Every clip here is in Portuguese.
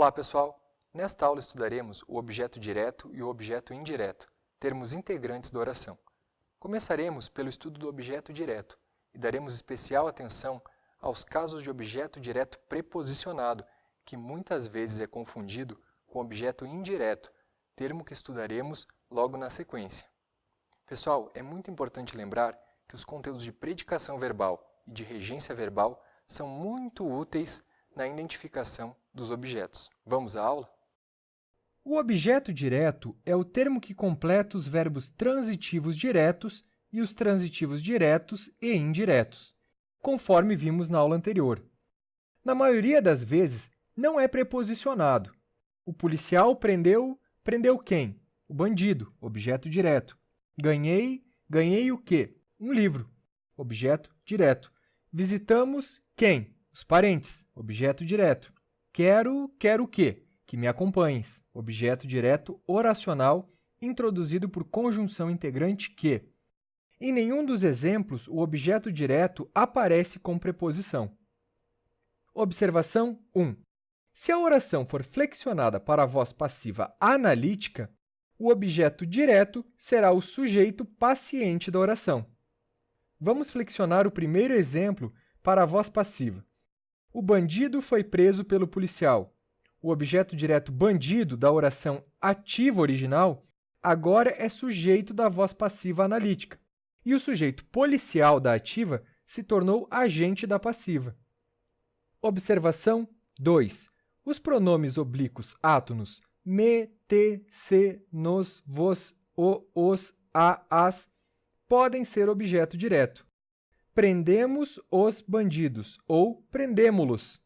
Olá, pessoal! Nesta aula estudaremos o objeto direto e o objeto indireto, termos integrantes da oração. Começaremos pelo estudo do objeto direto e daremos especial atenção aos casos de objeto direto preposicionado, que muitas vezes é confundido com objeto indireto, termo que estudaremos logo na sequência. Pessoal, é muito importante lembrar que os conteúdos de predicação verbal e de regência verbal são muito úteis na identificação dos objetos. Vamos à aula? O objeto direto é o termo que completa os verbos transitivos diretos e os transitivos diretos e indiretos, conforme vimos na aula anterior. Na maioria das vezes, não é preposicionado. O policial prendeu quem? O bandido, objeto direto. Ganhei o quê? Um livro, objeto direto. Visitamos quem? Os parentes, objeto direto. Quero o quê? Que me acompanhes, objeto direto oracional introduzido por conjunção integrante que. Em nenhum dos exemplos, o objeto direto aparece com preposição. Observação 1. Se a oração for flexionada para a voz passiva analítica, o objeto direto será o sujeito paciente da oração. Vamos flexionar o primeiro exemplo para a voz passiva. O bandido foi preso pelo policial. O objeto direto bandido da oração ativa original agora é sujeito da voz passiva analítica, e o sujeito policial da ativa se tornou agente da passiva. Observação 2. Os pronomes oblíquos átonos me, te, se, nos, vos, o, os, a, as podem ser objeto direto. Prendemos os bandidos ou prendemo-los.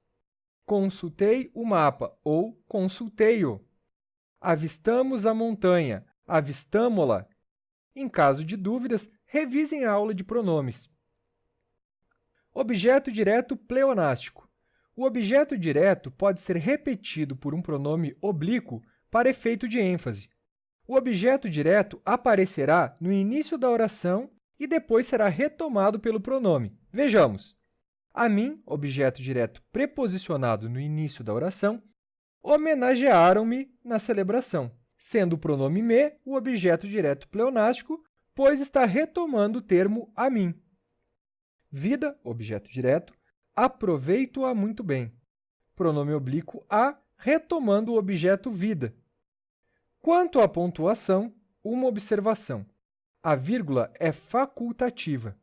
Consultei o mapa ou consultei-o. Avistamos a montanha, avistamo-la. Em caso de dúvidas, revisem a aula de pronomes. Objeto direto pleonástico. O objeto direto pode ser repetido por um pronome oblíquo para efeito de ênfase. O objeto direto aparecerá no início da oração e depois será retomado pelo pronome. Vejamos. A mim, objeto direto preposicionado no início da oração, homenagearam-me na celebração, sendo o pronome me o objeto direto pleonástico, pois está retomando o termo a mim. Vida, objeto direto, aproveito-a muito bem. Pronome oblíquo a, retomando o objeto vida. Quanto à pontuação, uma observação. A vírgula é facultativa.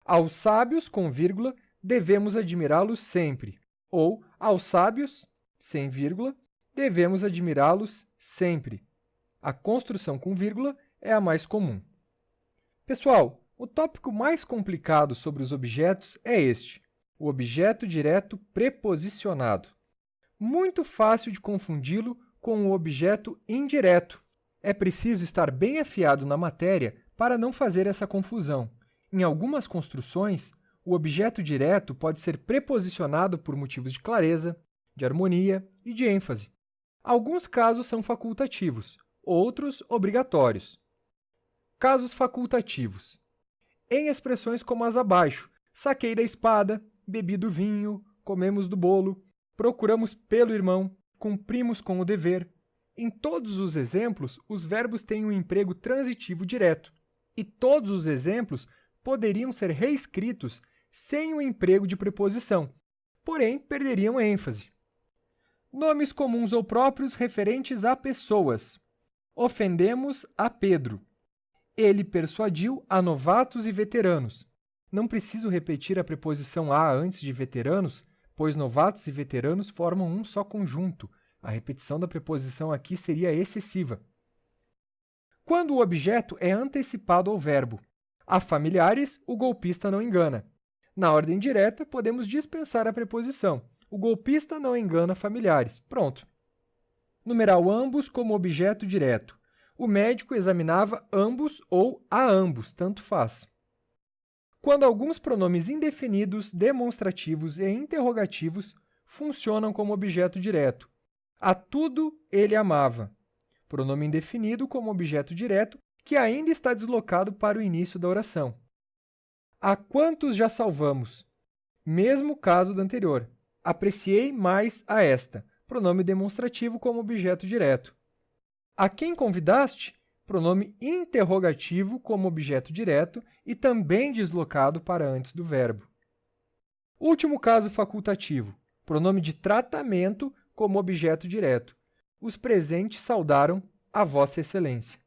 Aos sábios, com vírgula, devemos admirá-los sempre. Ou, aos sábios, sem vírgula, devemos admirá-los sempre. A construção com vírgula é a mais comum. Pessoal, o tópico mais complicado sobre os objetos é este, o objeto direto preposicionado. Muito fácil de confundi-lo com o objeto indireto. É preciso estar bem afiado na matéria para não fazer essa confusão. Em algumas construções, o objeto direto pode ser preposicionado por motivos de clareza, de harmonia e de ênfase. Alguns casos são facultativos, outros obrigatórios. Casos facultativos. Em expressões como as abaixo, saquei da espada, bebi do vinho, comemos do bolo, procuramos pelo irmão, cumprimos com o dever. Em todos os exemplos, os verbos têm um emprego transitivo direto, e todos os exemplos poderiam ser reescritos sem o emprego de preposição, porém perderiam ênfase. Nomes comuns ou próprios referentes a pessoas. Ofendemos a Pedro. Ele persuadiu a novatos e veteranos. Não preciso repetir a preposição a antes de veteranos, pois novatos e veteranos formam um só conjunto. A repetição da preposição aqui seria excessiva. Quando o objeto é antecipado ao verbo. A familiares, o golpista não engana. Na ordem direta, podemos dispensar a preposição. O golpista não engana familiares. Pronto. Numeral ambos como objeto direto. O médico examinava ambos ou a ambos, tanto faz. Quando alguns pronomes indefinidos, demonstrativos e interrogativos funcionam como objeto direto. A tudo ele amava. Pronome indefinido como objeto direto que ainda está deslocado para o início da oração. A quantos já salvamos? Mesmo caso do anterior. Apreciei mais a esta. pronome demonstrativo como objeto direto. A quem convidaste? Pronome interrogativo como objeto direto e também deslocado para antes do verbo. Último caso facultativo, pronome de tratamento como objeto direto. Os presentes saudaram a Vossa Excelência.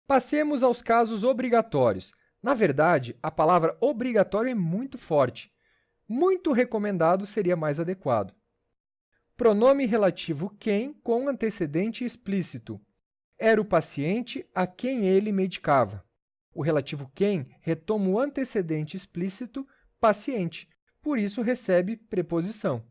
Passemos aos casos obrigatórios. Na verdade, a palavra obrigatório é muito forte. Muito recomendado seria mais adequado. Pronome relativo quem com antecedente explícito. Era o paciente a quem ele medicava. O relativo quem retoma o antecedente explícito paciente, por isso recebe preposição.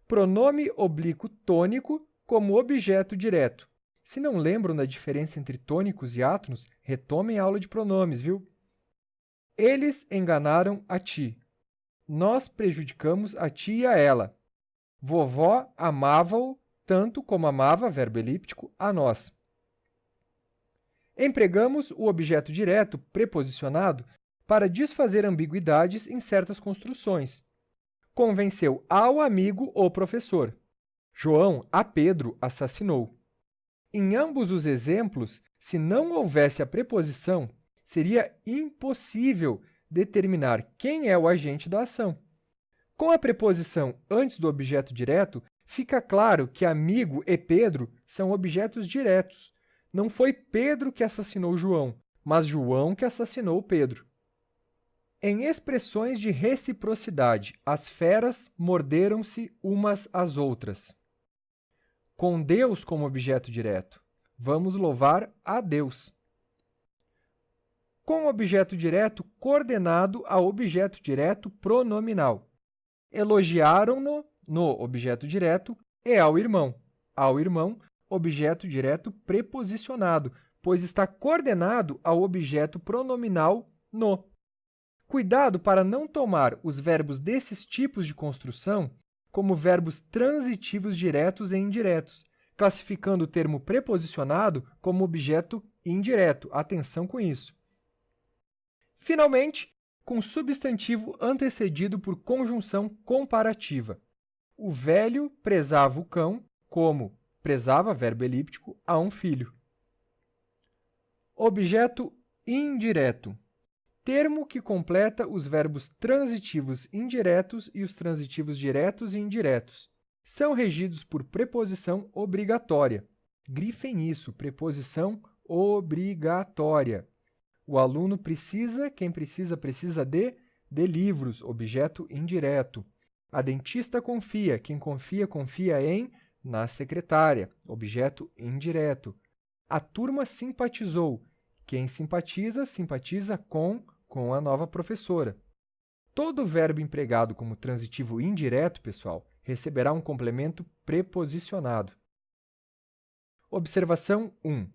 Pronome oblíquo tônico como objeto direto. Se não lembram da diferença entre tônicos e átonos, retomem a aula de pronomes, viu? Eles enganaram a ti. Nós prejudicamos a ti e a ela. Vovó amava-o tanto como amava, verbo elíptico, a nós. Empregamos o objeto direto preposicionado para desfazer ambiguidades em certas construções. Convenceu ao amigo o professor. João a Pedro assassinou. Em ambos os exemplos, se não houvesse a preposição, seria impossível determinar quem é o agente da ação. Com a preposição antes do objeto direto, fica claro que amigo e Pedro são objetos diretos. Não foi Pedro que assassinou João, mas João que assassinou Pedro. Em expressões de reciprocidade, as feras morderam-se umas às outras. Com Deus como objeto direto, vamos louvar a Deus. Com objeto direto coordenado a objeto direto pronominal. Elogiaram-no no objeto direto e ao irmão. Ao irmão, objeto direto preposicionado, pois está coordenado ao objeto pronominal no. Cuidado para não tomar os verbos desses tipos de construção como verbos transitivos diretos e indiretos, classificando o termo preposicionado como objeto indireto. Atenção com isso. Finalmente, com substantivo antecedido por conjunção comparativa. O velho prezava o cão como prezava, verbo elíptico, a um filho. Objeto indireto. Termo que completa os verbos transitivos indiretos e os transitivos diretos e indiretos. São regidos por preposição obrigatória. Grifem isso, preposição obrigatória. O aluno precisa, quem precisa, precisa de livros, objeto indireto. A dentista confia, quem confia, confia em, na secretária, objeto indireto. A turma simpatizou, quem simpatiza, simpatiza com a nova professora. Todo verbo empregado como transitivo indireto, pessoal, receberá um complemento preposicionado. Observação 1.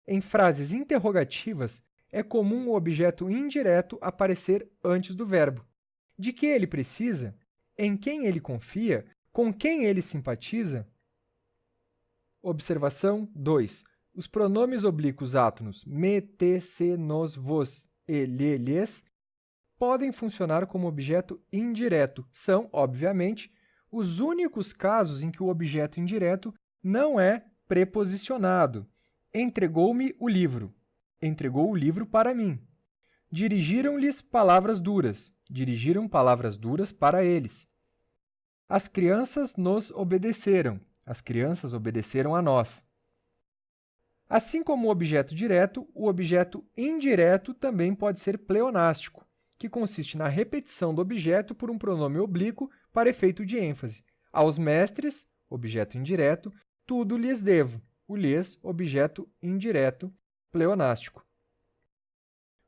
Em frases interrogativas, é comum o objeto indireto aparecer antes do verbo. De que ele precisa? Em quem ele confia? Com quem ele simpatiza? Observação 2. Os pronomes oblíquos átonos me, te, se, nos, vos e lhe, lhes podem funcionar como objeto indireto. São, obviamente, os únicos casos em que o objeto indireto não é preposicionado. Entregou-me o livro. Entregou o livro para mim. Dirigiram-lhes palavras duras. Dirigiram palavras duras para eles. As crianças nos obedeceram. As crianças obedeceram a nós. Assim como o objeto direto, o objeto indireto também pode ser pleonástico, que consiste na repetição do objeto por um pronome oblíquo para efeito de ênfase. Aos mestres, objeto indireto, tudo lhes devo. O lhes, objeto indireto, pleonástico.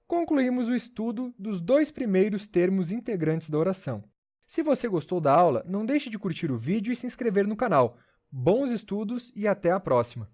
Concluímos o estudo dos dois primeiros termos integrantes da oração. Se você gostou da aula, não deixe de curtir o vídeo e se inscrever no canal. Bons estudos e até a próxima!